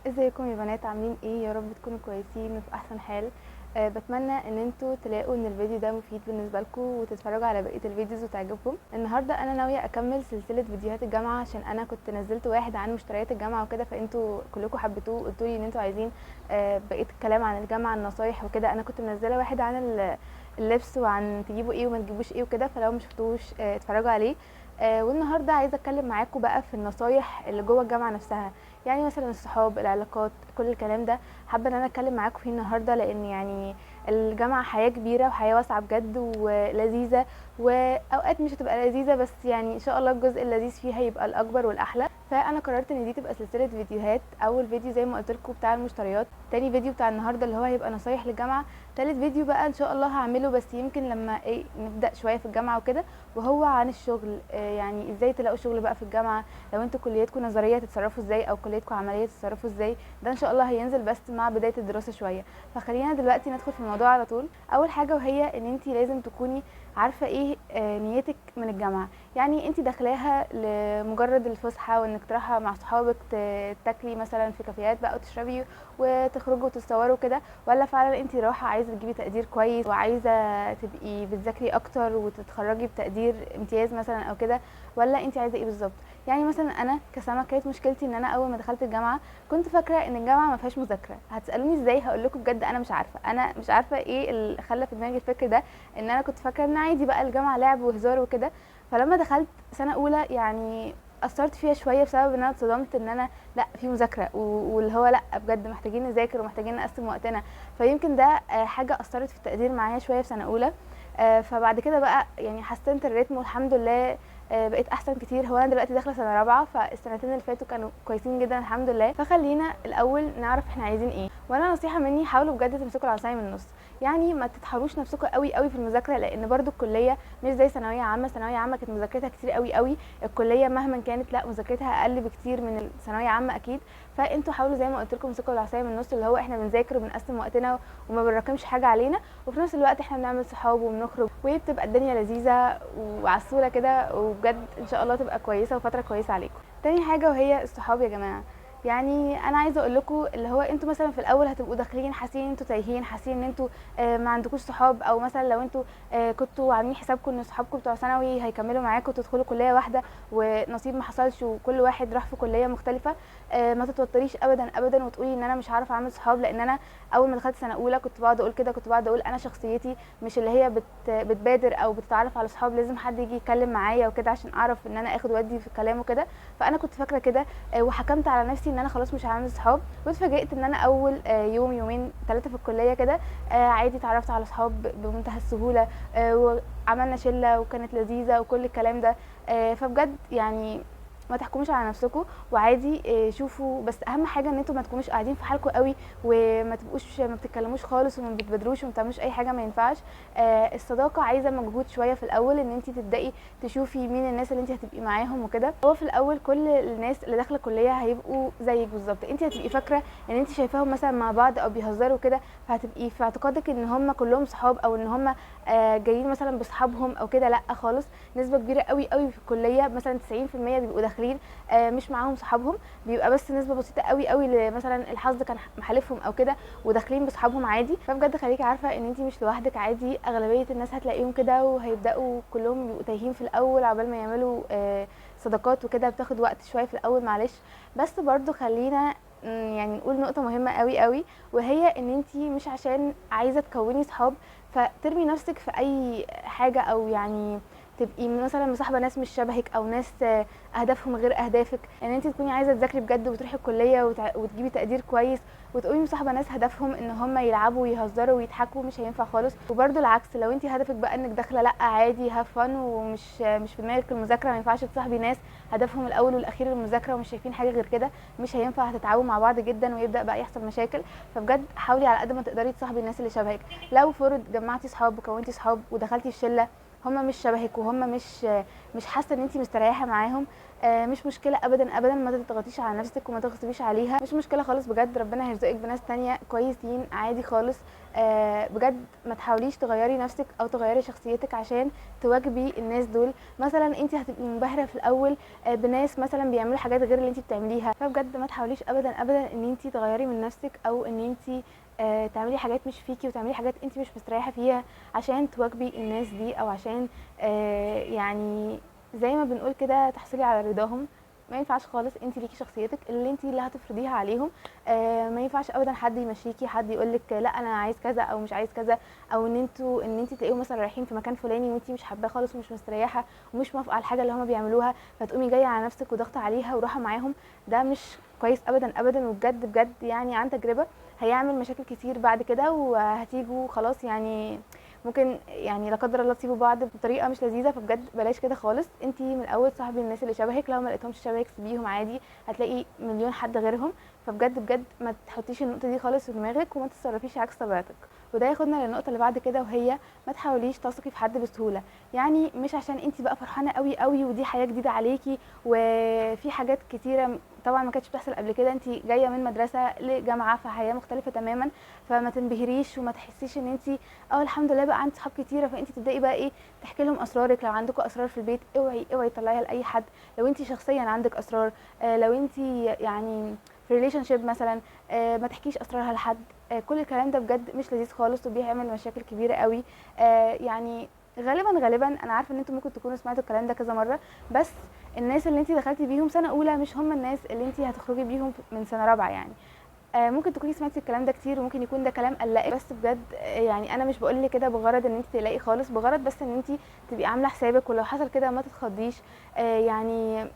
ازيكم يا بنات؟ عاملين ايه؟ يا رب تكونوا كويسين وفي احسن حال. بتمنى ان انتوا تلاقوا ان الفيديو ده مفيد بالنسبه لكم وتتفرجوا على بقيه الفيديوز وتعجبكم. النهارده انا ناويه اكمل سلسله فيديوهات الجامعه، عشان انا كنت نزلت واحد عن مشتريات الجامعه وكده، فانتوا كلكم حبيتوه، قلتوا لي ان انتوا عايزين بقيه الكلام عن الجامعه، النصايح وكده. انا كنت منزله واحد عن اللبس وعن تجيبوا ايه وما تجيبوش ايه وكده، فلو مش شفتوش اتفرجوا عليه. والنهارده عايزه اتكلم معاكم بقى في النصايح اللي جوه الجامعه نفسها، يعني مثلا الصحاب، العلاقات، كل الكلام ده حابه ان انا اتكلم معاكم فيه النهارده، لان يعني الجامعه حياه كبيره وحياه واسعه بجد ولذيذه، واوقات مش هتبقى لذيذه، بس يعني ان شاء الله الجزء اللذيذ فيها هيبقى الاكبر والاحلى. فانا قررت ان دي تبقى سلسله فيديوهات. اول فيديو زي ما قلت لكم بتاع المشتريات، تاني فيديو بتاع النهارده اللي هو هيبقى نصايح للجامعه، تالت فيديو بقى ان شاء الله هعمله بس يمكن لما نبدا شويه في الجامعه وكده، وهو عن الشغل. يعني ازاي تلاقوا شغل بقى في الجامعه، لو انتوا كليتكم نظريه تتصرفوا ازاي او كليتكم عمليه تتصرفوا ازاي. ده ان شاء الله هينزل بس مع بدايه الدراسه شويه. فخلينا دلوقتي ندخل في الموضوع على طول. اول حاجه وهي ان انت لازم تكوني عارفه ايه نيتك من الجامعه. يعني انت داخلاها لمجرد الفسحه وانك تروحي مع صحابك تاكلي مثلا في كافيهات بقى وتشربي وتخرجوا وتتصوروا كده، ولا فعلا انت رايحه عايزه تجيبي تقدير كويس وعايزه تبقي بتذاكري اكتر وتتخرجي بتقدير امتياز مثلا او كده، ولا انت عايزه ايه بالظبط؟ يعني مثلا انا كسما كانت مشكلتي ان انا اول ما دخلت الجامعه كنت فاكره ان الجامعه ما فيهاش مذاكره. هتسالوني ازاي؟ هقول لكم بجد انا مش عارفه ايه اللي خلى في دماغي الفكر ده، ان انا كنت فاكره ان عادي بقى الجامعه لعب وهزار وكده. فلما دخلت سنه اولى يعني اثرت فيها شويه بسبب ان انا اتصدمت ان انا لا في مذاكره، واللي هو لا بجد محتاجين نذاكر ومحتاجين نقسم وقتنا. فيمكن ده حاجه اثرت في التقدير معايا شويه في سنه اولى. فبعد كده بقى يعني حسنت الريتم والحمد لله. بقيت احسن كتير. هو انا دلوقتي داخله سنه رابعه، فالسنتين اللي فاتوا كانوا كويسين جدا الحمد لله. فخلينا الاول نعرف احنا عايزين ايه. وانا نصيحه مني، حاولوا بجد تمسكوا العصايه من النص. يعني ما تتحروش نفسكم قوي قوي في المذاكره، لان برضو الكليه مش زي ثانويه عامه. ثانويه عامه كانت مذاكرتها كتير قوي قوي، الكليه مهما كانت لا مذاكرتها اقل بكتير من الثانويه عامه اكيد. فانتوا حاولوا زي ما قلت لكم تمسكوا العصايه من النص، اللي هو احنا بنذاكر وبنقسم وقتنا وما بنراكمش حاجه علينا، وفي نفس الوقت احنا بنعمل صحاب وبنخرج وبتبقى الدنيا لذيذه وعسوله كده، وبجد ان شاء الله تبقى كويسه وفتره كويسه عليكم. تاني حاجه وهي الصحاب يا جماعه. يعني انا عايزه اقول لكم اللي هو انتوا مثلا في الاول هتبقوا داخلين حاسين ان انتوا تايهين، حاسين ان انتوا ما عندكوش صحاب، او مثلا لو انتوا كنتوا عاملين حسابكم ان صحابكم بتوع ثانوي هيكملوا معاكم وتدخلوا كليه واحده، ونصيب ما حصلش وكل واحد راح في كليه مختلفه. ما تتوتريش ابدا ابدا وتقولي ان انا مش هعرف اعمل صحاب، لان انا اول ما دخلت سنه اولى كنت بقعد اقول كده، كنت بقعد اقول انا شخصيتي مش اللي هي بتبادر او بتتعرف على صحاب، لازم حد يجي يتكلم معايا وكده عشان اعرف ان انا اخد ودي في الكلام وكده. فانا كنت فاكره كده وحكمت على نفسي ان انا خلاص مش هعمل صحاب، واتفاجئت ان انا اول يوم يومين ثلاثه في الكليه كده عادي اتعرفت على صحاب بمنتهى السهوله، وعملنا شله وكانت لذيذه وكل الكلام ده. فبجد يعني ما تحكموش على نفسكم وعادي. شوفوا بس اهم حاجه ان انتوا ما تكونوش قاعدين في حالكم قوي وما تبقوش ما بتتكلموش خالص وما بتبادروش وما بتعملوش اي حاجه، ما ينفعش. الصداقه عايزه مجهود شويه في الاول، ان انت تبداي تشوفي مين الناس اللي انت هتبقي معاهم وكده. هو في الاول كل الناس اللي داخله كليه هيبقوا زيك بالظبط، انت هتبقي فاكره ان انت شايفاهم مثلا مع بعض او بيهزروا كده، فهتبقي في اعتقادك ان هم كلهم صحاب او ان هم جايين مثلا باصحابهم او كده. لا خالص، نسبه كبيره قوي قوي في الكليه مثلا 90% بيبقوا داخلين مش معاهم صحابهم، بيبقى بس نسبه بسيطه قوي قوي مثلا الحظ كان محالفهم او كده وداخلين باصحابهم عادي. فبجد خليكي عارفه ان انت مش لوحدك، عادي اغلبيه الناس هتلاقيهم كده وهيبداوا كلهم بيبقوا تايهين في الاول عقبال ما يعملوا صداقات وكده، بتاخد وقت شويه في الاول معلش. بس برضو خلينا يعني نقول نقطه مهمه قوي قوي، وهي ان انت مش عشان عايزه تكوني صحاب فترمي نفسك في اي حاجه، او يعني تبقي مثلا مصاحبه ناس مش شبهك او ناس اهدافهم غير اهدافك. ان انت تكوني عايزه تذاكري بجد وتروحي الكليه وتجيبي تقدير كويس، وتقومي مصاحبه ناس هدفهم ان هم يلعبوا ويهزروا ويضحكوا، مش هينفع خالص. وبرده العكس، لو انت هدفك بقى انك داخله لا عادي هاف فن ومش في دماغك المذاكره، ما ينفعش تصاحبي ناس هدفهم الاول والاخير المذاكره ومش شايفين حاجه غير كده، مش هينفع، هتتعاونوا مع بعض جدا ويبدا بقى يحصل مشاكل. فبجد حاولي على قد ما تقدري تصاحبي الناس اللي شبهك. لو فرض جمعتي صحاب وكونتي صحاب ودخلتي في شله هم مش شبهك وهم مش حاسه ان انت مستريحه معاهم، مش مشكله ابدا ابدا، ما تضغطيش على نفسك وما تغصبيش عليها، مش مشكله خالص بجد، ربنا هيرزقك بناس تانية كويسين عادي خالص. بجد ما تحاوليش تغيري نفسك او تغيري شخصيتك عشان تواجبي الناس دول. مثلا انت هتبقي منبهره في الاول بناس مثلا بيعملوا حاجات غير اللي انت بتعمليها، فبجد ما تحاوليش ابدا ابدا ان انت تغيري من نفسك او ان انت تعملي حاجات مش فيكي وتعملي حاجات انت مش مستريحه فيها عشان تواجبي الناس دي، او عشان يعني زي ما بنقول كده تحصلي على رضاهم. ما ينفعش خالص، انت ليكي شخصيتك اللي انت اللي هتفرضيها عليهم. ما ينفعش ابدا حد يمشيكي، حد يقولك لا انا عايز كذا او مش عايز كذا، او ان انت تلاقيهم مثلا رايحين في مكان فلاني وانت مش حاباه خالص ومش مستريحه ومش موافقه على الحاجه اللي هما بيعملوها، فتقومي جايه على نفسك وضغطه عليها وراحه معاهم. ده مش كويس ابدا ابدا، وبجد بجد يعني عن تجربه هيعمل مشاكل كتير بعد كده، وهتيجوا خلاص يعني ممكن يعني لا قدر الله تسيبوا بعض بطريقه مش لذيذه. فبجد بلاش كده خالص، انتي من الاول صاحبي الناس اللي شبهك، لو ما لقيتهمش شبهك سيبيهم عادي، هتلاقي مليون حد غيرهم. فبجد بجد ما تحطيش النقطه دي خالص في دماغك وما تتصرفيش عكس طبيعتك. وده ياخدنا للنقطه اللي بعد كده، وهي ما تحاوليش تثقي في حد بسهوله. يعني مش عشان انتي بقى فرحانه قوي قوي ودي حياه جديده عليكي وفي حاجات كتيره طبعا ما كانتش بتحصل قبل كده، انتي جايه من مدرسه لجامعه فحياه مختلفه تماما، فما تنبهريش وما تحسيش ان انتي الحمد لله بقى عندي صحاب كتيره فانت تبداي بقى ايه تحكي لهم اسرارك. لو عندكم اسرار في البيت اوعي اوعي تطلعيها لاي حد. لو انت شخصيا عندك اسرار، لو انت يعني في ريليشن شيب مثلا، ما تحكيش اسرارها لحد. كل الكلام ده بجد مش لذيذ خالص وبيعمل مشاكل كبيره قوي. يعني غالبا انا عارفه ان انتم ممكن تكونوا سمعتوا الكلام ده كذا مره، بس الناس اللي انت دخلتي بيهم سنه اولى مش هم الناس اللي انت هتخرجي بيهم من سنه رابعه يعني. ممكن تكوني سمعتي الكلام ده كتير وممكن يكون ده كلام قلقك، بس بجد يعني انا مش بقول لك كده بغرض ان انت تقلقي خالص، بغرض بس ان انت تبقي عامله حسابك، ولو حصل كده ما تتخضيش. يعني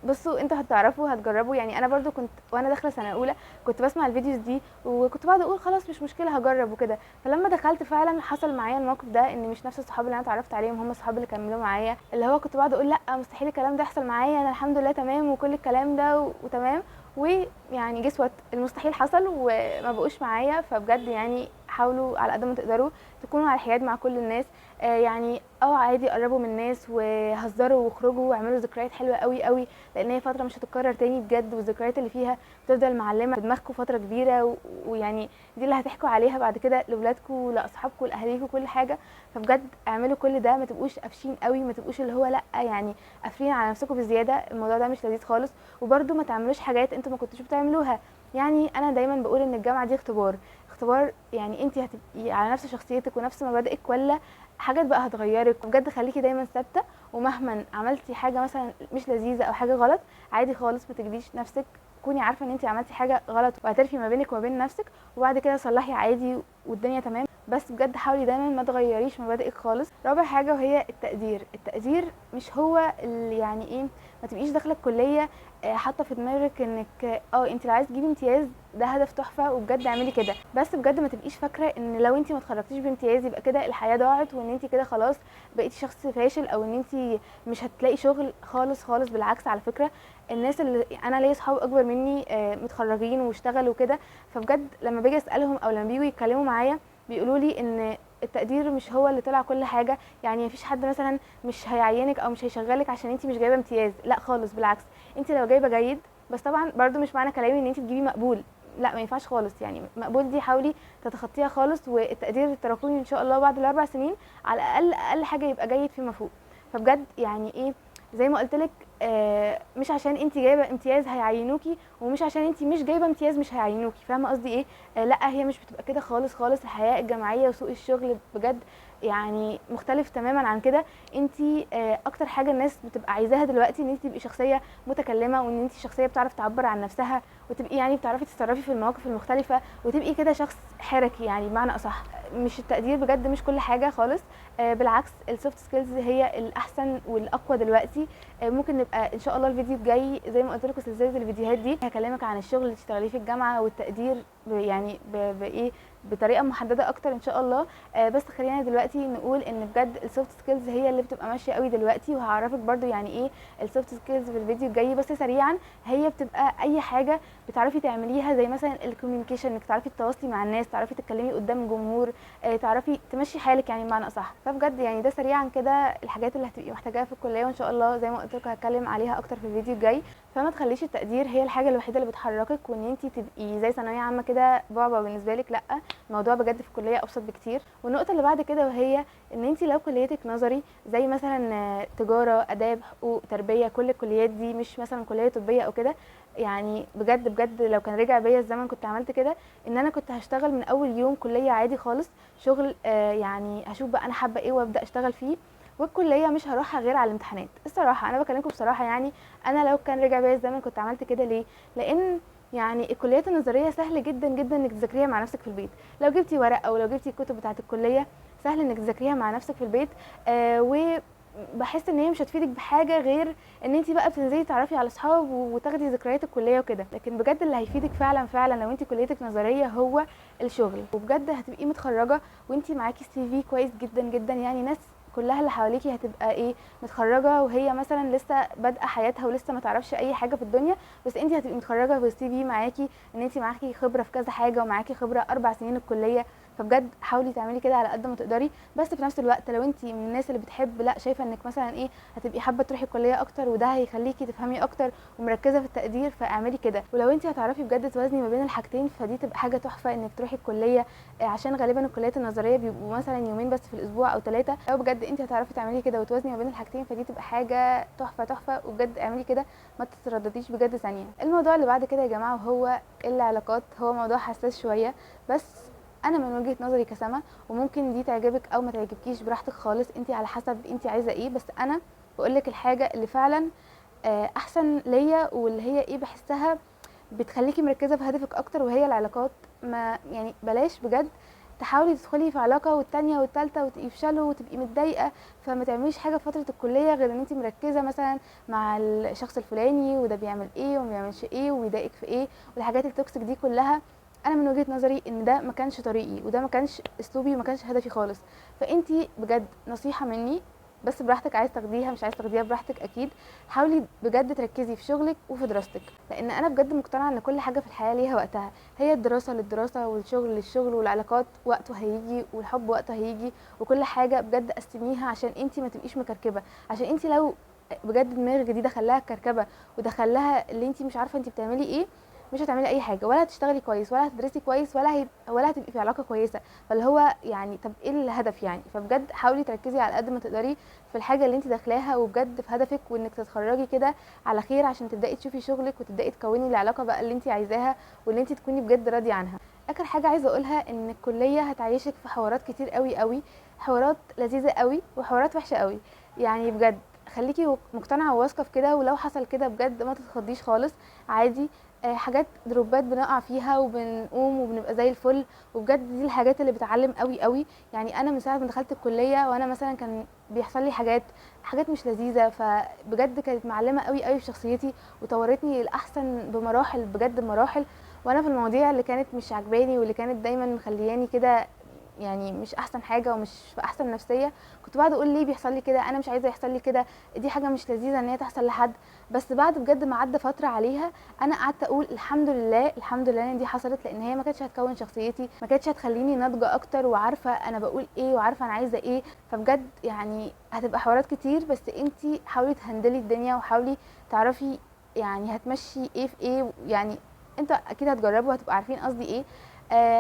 بصوا انتوا هتعرفوا هتجربوا. يعني انا برضو كنت وانا داخله سنه اولى كنت بسمع الفيديوز دي وكنت بقعد اقول خلاص مش مشكله هجرب وكده، فلما دخلت فعلا حصل معايا الموقف ده، ان مش نفس الصحاب اللي انا اتعرفت عليهم هم الصحاب اللي كملوا معايا، اللي هو كنت بقعد اقول لا مستحيل الكلام ده يحصل معايا، انا الحمد لله تمام وكل الكلام ده وتمام. ويعني جسوت المستحيل حصل وما بقوش معايا. فبجد يعني حاولوا على قد ما تقدروا تكونوا على حياد مع كل الناس. يعني عادي قربوا من الناس وهزروا واخرجوا واعملوا ذكريات حلوه قوي قوي، لان هي فتره مش هتتكرر تاني بجد، والذكريات اللي فيها بتفضل معلمه في دماغكم فتره كبيره ويعني دي اللي هتحكوا عليها بعد كده لاولادكم ولاصحابكم ولاهاليكم كل حاجه. فبجد اعملوا كل ده، ما تبقوش قافشين قوي، ما تبقوش اللي هو لا يعني قافلين على نفسكم بزياده، الموضوع ده مش لذيذ خالص. وبرده ما تعملوش حاجات انتوا ما كنتوش بتعملوها. يعني انا دايما بقول ان الجامعه دي اختبار، يعني انت هتبقي على نفس شخصيتك ونفس مبادئك ولا حاجات بقى هتغيرك. وبجد خليكي دايما ثابته، ومهما عملتي حاجه مثلا مش لذيذه او حاجه غلط عادي خالص ما تجليش نفسك، كوني عارفه ان انت عملتي حاجه غلط واعترفي ما بينك وما بين نفسك، وبعد كده صلحي عادي والدنيا تمام. بس بجد حاولي دايما ما تغيريش مبادئك خالص. رابع حاجه وهي التقدير مش هو اللي يعني ايه، ما تبقيش داخله الكليه حاطه في دماغك انك انت لو عايز تجيبي امتياز ده هدف تحفه وبجد اعملي كده، بس بجد ما تبقيش فاكره ان لو انت ما اتخرجتيش بامتياز يبقى كده الحياه ضاعت وان انت كده خلاص بقيتي شخص فاشل، او ان انت مش هتلاقي شغل خالص خالص. بالعكس على فكره الناس اللي انا ليا صحاب اكبر مني متخرجين واشتغلوا كده، فبجد لما باجي اسالهم او لما بييجوا يتكلموا معايا بيقولوا لي ان التقدير مش هو اللي طلع كل حاجه. يعني مفيش حد مثلا مش هيعينك او مش هيشغلك عشان انت مش جايبه امتياز، لا خالص بالعكس، انت لو جايبه جيد. بس طبعا برضو مش معنى كلامي ان انت تجيبي مقبول، لا ما ينفعش خالص. يعني مقبول دي حاولي تتخطيها خالص، والتقدير التراكمي ان شاء الله بعد الاربع سنين على الاقل اقل حاجه يبقى جيد فيما فوق. فبجد يعني ايه زي ما قلت لك، مش عشان انت جايبه امتياز هيعينوكي، ومش عشان انت مش جايبه امتياز مش هيعينوكي. فاهمه قصدي ايه؟ لا هي مش بتبقى كده خالص خالص. الحياه الجامعيه وسوق الشغل بجد يعني مختلف تماما عن كده. انت اكتر حاجه الناس بتبقى عايزاها دلوقتي ان انت تبقي شخصيه متكلمه، وان انت شخصيه بتعرف تعبر عن نفسها، وتبقي يعني بتعرفي تتصرفي في المواقف المختلفه، وتبقي كده شخص حركي يعني بمعنى اصح. مش التقدير بجد مش كل حاجه خالص. بالعكس السوفت سكيلز هي الاحسن والاقوى دلوقتي. ممكن نبقى ان شاء الله الفيديو الجاي زي ما قلت لكم سلسله الفيديوهات دي هكلمك عن الشغل اللي تشتغليه في الجامعه والتقدير يعني بايه بطريقه محدده اكتر ان شاء الله. بس خلينا دلوقتي نقول ان بجد السوفت سكيلز هي اللي بتبقى ماشيه قوي دلوقتي، وهعرفك برده يعني ايه السوفت سكيلز في الفيديو الجاي. بس سريعا، هي بتبقى اي حاجه بتعرفي تعمليها، زي مثلا الكوميونيكيشن، انك تعرفي تتواصلي مع الناس، تعرفي تتكلمي قدام جمهور، تعرفي تمشي حالك يعني بمعنى اصح. فبجد يعني ده سريعا كده الحاجات اللي هتبقي محتاجاها في الكليه، وان شاء الله زي ما قلت لكم هتكلم عليها اكتر في الفيديو الجاي. فما تخليش التقدير هي الحاجه الوحيده اللي بتحركك، وان انت تبقي زي ثانويه عامه كده بعبع بالنسبه لك. لا، الموضوع بجد في الكليه ابسط بكتير. والنقطه اللي بعد كده وهي ان انت لو كليتك نظري زي مثلا تجاره، اداب، حقوق، تربيه، كل الكليات دي مش مثلا كليه طبيه او كده، يعني بجد بجد لو كان رجع بيا الزمن كنت عملت كده، ان انا كنت هشتغل من اول يوم كليه عادي خالص، شغل يعني هشوف بقى انا حابه ايه وابدا اشتغل فيه، والكليه مش هروحها غير على الامتحانات. الصراحه انا بكلمكم بصراحه، يعني انا لو كان رجع بيا الزمن كنت عملت كده. ليه؟ لان يعني الكليات النظريه سهل جدا جدا انك تذاكريها مع نفسك في البيت. لو جبتي ورق او لو جبتي الكتب بتاعه الكليه سهل انك تذاكريها مع نفسك في البيت. وبحس ان هي مش هتفيدك بحاجه غير ان انت بقى بتنزلي تعرفي على اصحاب وتاخدي ذكريات الكليه وكده. لكن بجد اللي هيفيدك فعلا فعلا لو انت كليتك نظريه هو الشغل. وبجد هتبقي متخرجه وانت معاكي سي في كويس جدا جدا، يعني ناس كلها اللي حواليكي هتبقى ايه، متخرجه وهي مثلا لسه بادئه حياتها ولسه ما تعرفش اي حاجه في الدنيا، بس انت هتبقي متخرجه بالسي في معاكي ان انت معاكي خبره في كذا حاجه ومعاكي خبره 4 سنين الكليه. فبجد حاولي تعملي كده على قد ما تقدري. بس في نفس الوقت لو انت من الناس اللي بتحب، لا شايفه انك مثلا ايه هتبقي حابه تروحي الكليه اكتر وده هيخليكي تفهمي اكتر ومركزه في التقدير، فاعملي كده. ولو انت هتعرفي بجد توازني ما بين الحاجتين فدي تبقى حاجه تحفه انك تروحي الكليه، عشان غالبا الكليات النظريه بيبقوا مثلا يومين بس في الاسبوع او 3. لو بجد انت هتعرفي تعملي كده وتوازني ما بين الحاجتين فدي تبقى حاجه تحفه تحفه، وبجد اعملي كده ما تتردديش بجد ثانيه. الموضوع اللي بعد كده يا جماعه وهو العلاقات، هو موضوع حساس شويه، بس انا من وجهه نظري كسما، وممكن دي تعجبك او ما تعجبكيش براحتك خالص، انت على حسب انت عايزه ايه. بس انا بقولك الحاجه اللي فعلا احسن ليا واللي هي ايه بحسها بتخليكي مركزه في هدفك اكتر، وهي العلاقات. ما يعني بلاش بجد تحاولي تدخلي في علاقه والتانيه والتالته وتفشلوا وتبقي متضايقه، فما تعمليش حاجه في فتره الكليه غير ان انت مركزه مثلا مع الشخص الفلاني وده بيعمل ايه وما بيعملش ايه وبيضايقك في ايه والحاجات التوكسيك دي كلها. انا من وجهه نظري ان ده ما كانش طريقي وده ما كانش اسلوبي وما كانش هدفي خالص. فانتي بجد نصيحه مني، بس براحتك، عايز تاخديها مش عايز تاخديها براحتك اكيد. حاولي بجد تركزي في شغلك وفي دراستك، لان انا بجد مقتنعه ان كل حاجه في الحياه ليها وقتها. هي الدراسه للدراسه والشغل للشغل والعلاقات وقته هيجي والحب وقته هيجي، وكل حاجه بجد قسميها عشان انتي ما تبقيش مكركبه. عشان انتي لو بجد دماغك دي دخلها كركبه ودخلها اللي انتي مش عارفه انتي بتعملي ايه، مش هتعملي اي حاجه، ولا هتشتغلي كويس ولا هتدرسي كويس ولا هتبقي في علاقه كويسه. فاللي هو يعني طب ايه الهدف يعني؟ فبجد حاولي تركزي على قد ما تقدري في الحاجه اللي انت داخلاها وبجد في هدفك، وانك تتخرجي كده على خير عشان تبداي تشوفي شغلك وتبداي تكوني العلاقه بقى اللي انت عايزاها واللي انت تكوني بجد راضيه عنها. اخر حاجه عايزه اقولها ان الكليه هتعيشك في حوارات كتير قوي قوي، حوارات لذيذه قوي وحوارات وحشه قوي. يعني بجد خليكي مقتنعه وواثقه في كده، ولو حصل كده بجد ما تتخضيش خالص، عادي. حاجات دروبات بنقع فيها وبنقوم وبنبقى زي الفل، وبجد دي الحاجات اللي بتعلم قوي قوي. يعني انا من ساعه ما دخلت الكليه وانا مثلا كان بيحصل لي حاجات مش لذيذه، فبجد كانت معلمه قوي قوي في شخصيتي وطورتني الاحسن بمراحل، بجد بمراحل. وانا في المواضيع اللي كانت مش عجباني واللي كانت دايما مخلياني كده يعني مش احسن حاجه ومش في احسن نفسيه، كنت بعد اقول ليه بيحصل لي كده، انا مش عايزه يحصل لي كده، دي حاجه مش لذيذه ان هي تحصل لحد. بس بعد بجد ما عدى فتره عليها انا قعدت اقول الحمد لله الحمد لله ان دي حصلت، لان هي ما كانتش هتكون شخصيتي، ما كانتش هتخليني ناضجه اكتر وعارفه انا بقول ايه وعارفه انا عايزه ايه. فبجد يعني هتبقى حوارات كتير، بس انتي حاولي تهندلي الدنيا وحاولي تعرفي يعني هتمشي ايه في ايه. يعني انتوا اكيد هتجربوا وهتبقوا عارفين قصدي ايه.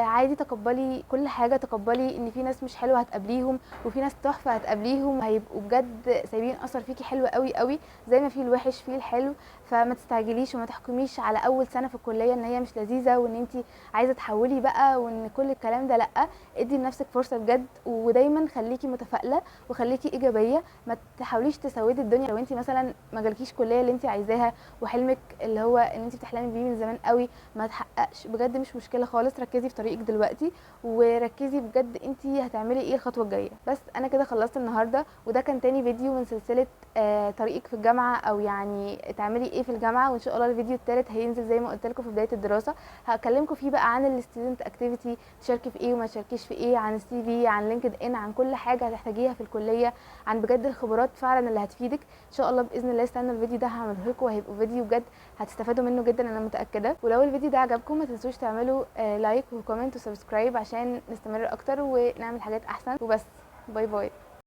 عادي، تقبلي كل حاجه، تقبلي ان في ناس مش حلوه هتقابليهم وفي ناس تحفه هتقابليهم هيبقوا بجد سايبين اثر فيكي حلو قوي قوي، زي ما في الوحش فيه الحلو. فما تستعجليش وما تحكميش على اول سنه في الكليه ان هي مش لذيذه وان انت عايزه تحولي بقى وان كل الكلام ده. لا، ادي لنفسك فرصه بجد، ودايما خليكي متفائله وخليكي ايجابيه. ما تحاوليش تسودي الدنيا. لو انت مثلا ما جالكيش كليه اللي انت عايزاها وحلمك اللي هو ان انت بتحلمي بيه من زمان قوي ما تحققش، بجد مش مشكله خالص. ركزي ركزي في طريقك دلوقتي، وركزي بجد انت هتعملي ايه الخطوه الجايه. بس انا كده خلصت النهارده، وده كان تاني فيديو من سلسله طريقك في الجامعه، او يعني تعملي ايه في الجامعه. وان شاء الله الفيديو الثالث هينزل زي ما قلت لكم في بدايه الدراسه، هكلمكم فيه بقى عن الستودنت اكتيفيتي، تشاركي في ايه وما تشاركيش في ايه، عن السي في، عن لينكد ان، عن كل حاجه هتحتاجيها في الكليه، عن بجد الخبرات فعلا اللي هتفيدك. ان شاء الله باذن الله استنوا الفيديو ده، هعمله لكم وهيبقى فيديو بجد هتستفادوا منه جدا انا متاكده. ولو الفيديو ده عجبكم ما تنسوش تعملوا لايك وكومنت وسبسكرايب عشان نستمر اكتر ونعمل حاجات احسن. وبس، باي باي.